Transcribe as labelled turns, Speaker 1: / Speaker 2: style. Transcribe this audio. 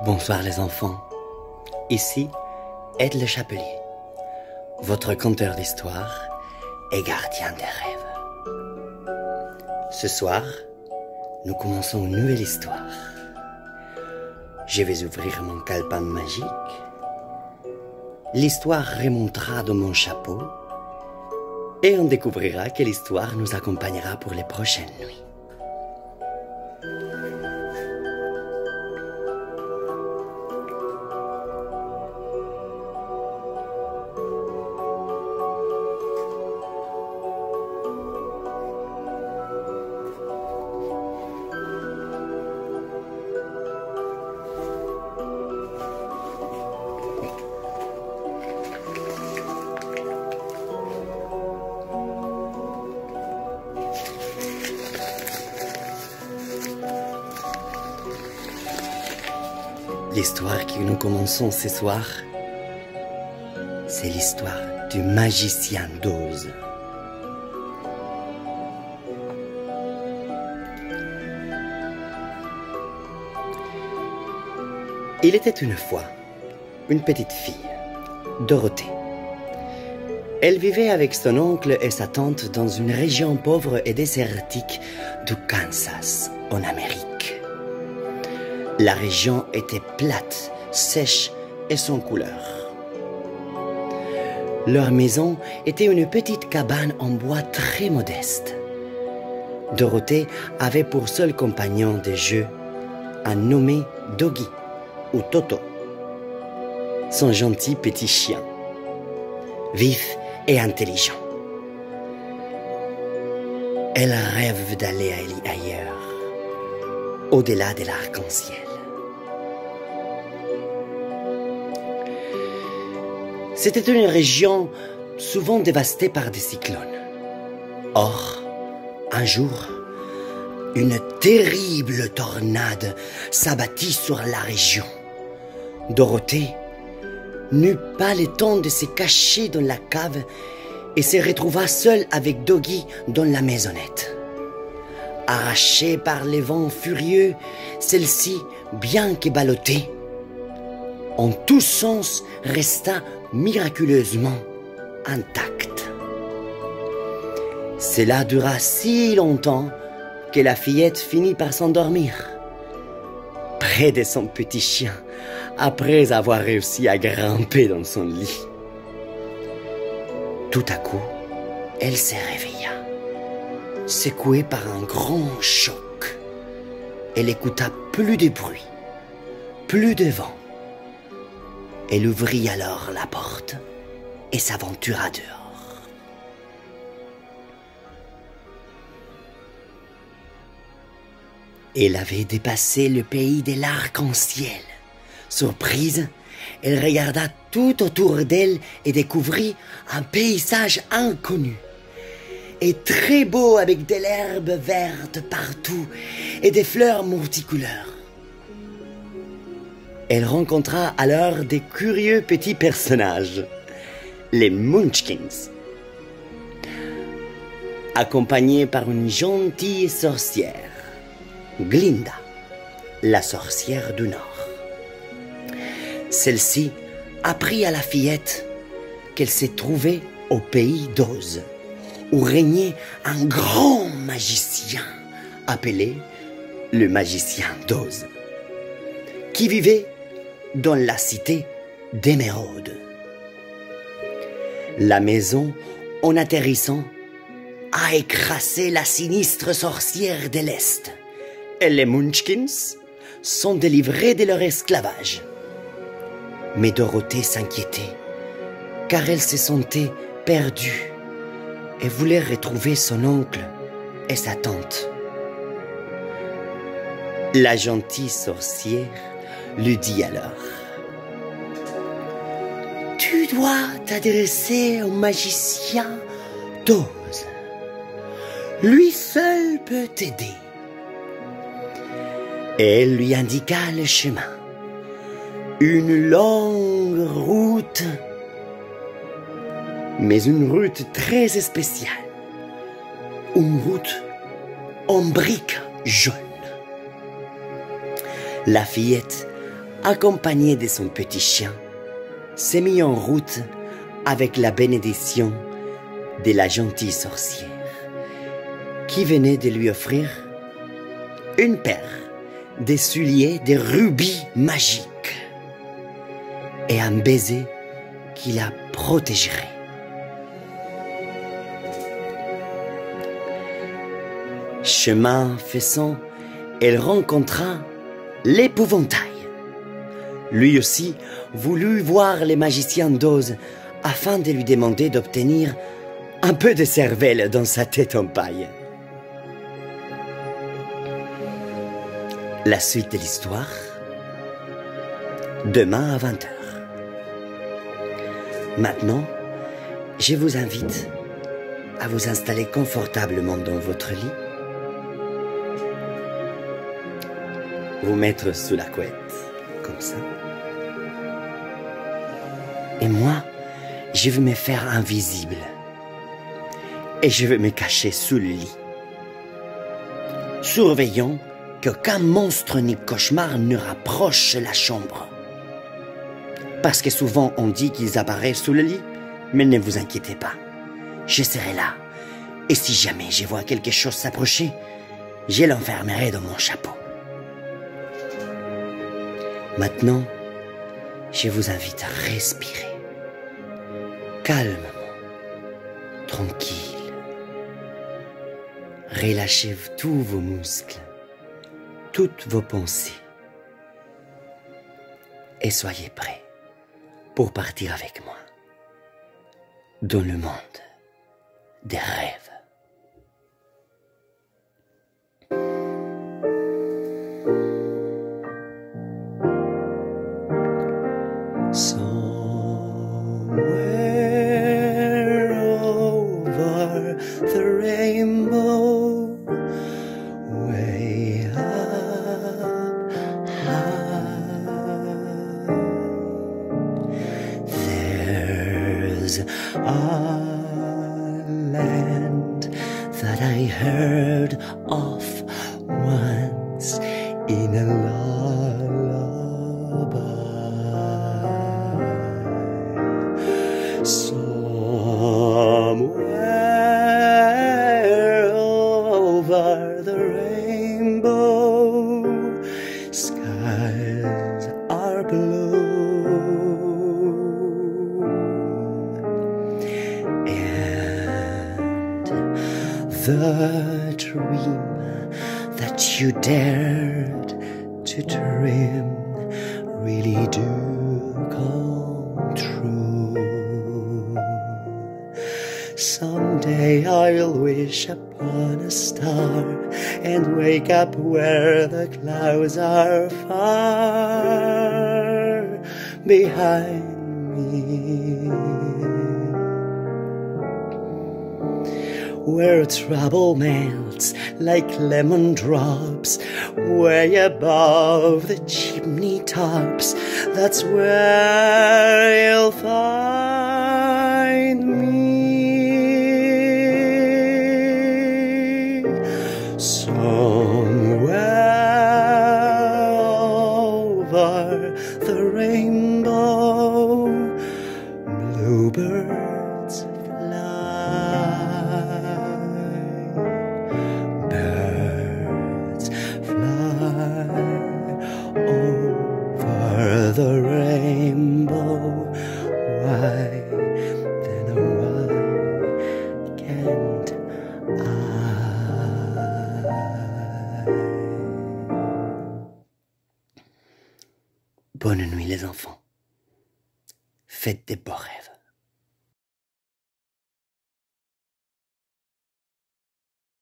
Speaker 1: Bonsoir les enfants, ici Ed le Chapelier, votre conteur d'histoire et gardien des rêves. Ce soir, nous commençons une nouvelle histoire. Je vais ouvrir mon calepin magique. L'histoire remontera dans mon chapeau et on découvrira que l'histoire nous accompagnera pour les prochaines nuits. L'histoire que nous commençons ce soir, c'est l'histoire du magicien d'Oz. Il était une fois une petite fille, Dorothée. Elle vivait avec son oncle et sa tante dans une région pauvre et désertique du Kansas, en Amérique. La région était plate, sèche et sans couleur. Leur maison était une petite cabane en bois très modeste. Dorothée avait pour seul compagnon de jeu un nommé Doggy ou Toto, son gentil petit chien, vif et intelligent. Elle rêve d'aller ailleurs, au-delà de l'arc-en-ciel. C'était une région souvent dévastée par des cyclones. Or, un jour, une terrible tornade s'abattit sur la région. Dorothée n'eut pas le temps de se cacher dans la cave et se retrouva seule avec Doggy dans la maisonnette. Arrachée par les vents furieux, celle-ci, bien que ballottée, en tous sens resta miraculeusement intacte. Cela dura si longtemps que la fillette finit par s'endormir près de son petit chien après avoir réussi à grimper dans son lit. Tout à coup, elle se réveilla, secouée par un grand choc. Elle écouta plus de bruit, plus de vent. Elle ouvrit alors la porte et s'aventura dehors. Elle avait dépassé le pays de l'arc-en-ciel. Surprise, elle regarda tout autour d'elle et découvrit un paysage inconnu et très beau avec de l'herbe verte partout et des fleurs multicouleurs. Elle rencontra alors des curieux petits personnages, les Munchkins, accompagnés par une gentille sorcière, Glinda, la sorcière du Nord. Celle-ci apprit à la fillette qu'elle se trouvait au pays d'Oz, où régnait un grand magicien appelé le magicien d'Oz, qui vivait dans la cité d'Émeraude. La maison, en atterrissant, a écrasé la sinistre sorcière de l'Est, et les Munchkins sont délivrés de leur esclavage. Mais Dorothée s'inquiétait, car elle se sentait perdue et voulait retrouver son oncle et sa tante. La gentille sorcière lui dit alors: « Tu dois t'adresser au magicien d'Oz. Lui seul peut t'aider. » Et elle lui indiqua le chemin. Une longue route, mais une route très spéciale. Une route en briques jaunes. La fillette accompagné de son petit chien, s'est mis en route avec la bénédiction de la gentille sorcière qui venait de lui offrir une paire de souliers de rubis magiques et un baiser qui la protégerait. Chemin faisant, elle rencontra l'épouvantail. Lui aussi voulut voir les magiciens d'Oz afin de lui demander d'obtenir un peu de cervelle dans sa tête en paille. La suite de l'histoire, demain à 20h. Maintenant, je vous invite à vous installer confortablement dans votre lit, vous mettre sous la couette, comme ça. Et moi, je vais me faire invisible. Et je vais me cacher sous le lit, surveillant qu'aucun monstre ni cauchemar ne rapproche la chambre. Parce que souvent on dit qu'ils apparaissent sous le lit, mais ne vous inquiétez pas, je serai là. Et si jamais je vois quelque chose s'approcher, je l'enfermerai dans mon chapeau. Maintenant, je vous invite à respirer, calmement, tranquille. Relâchez tous vos muscles, toutes vos pensées. Et soyez prêts pour partir avec moi dans le monde des rêves. Somewhere over the rainbow, way up high, there's a land that I heard of once in a lullaby. Somewhere over the rainbow, skies are blue, and the dream that you dared to dream really do come true. Someday I'll wish upon a star and wake up where the clouds are far behind me, where trouble melts like lemon drops way above the chimney tops. That's where you'll find me. Somewhere over the rainbow, bluebirds fly, birds fly over the rainbow. Why then why can't I? Bonne nuit les enfants. Faites des beaux rêves.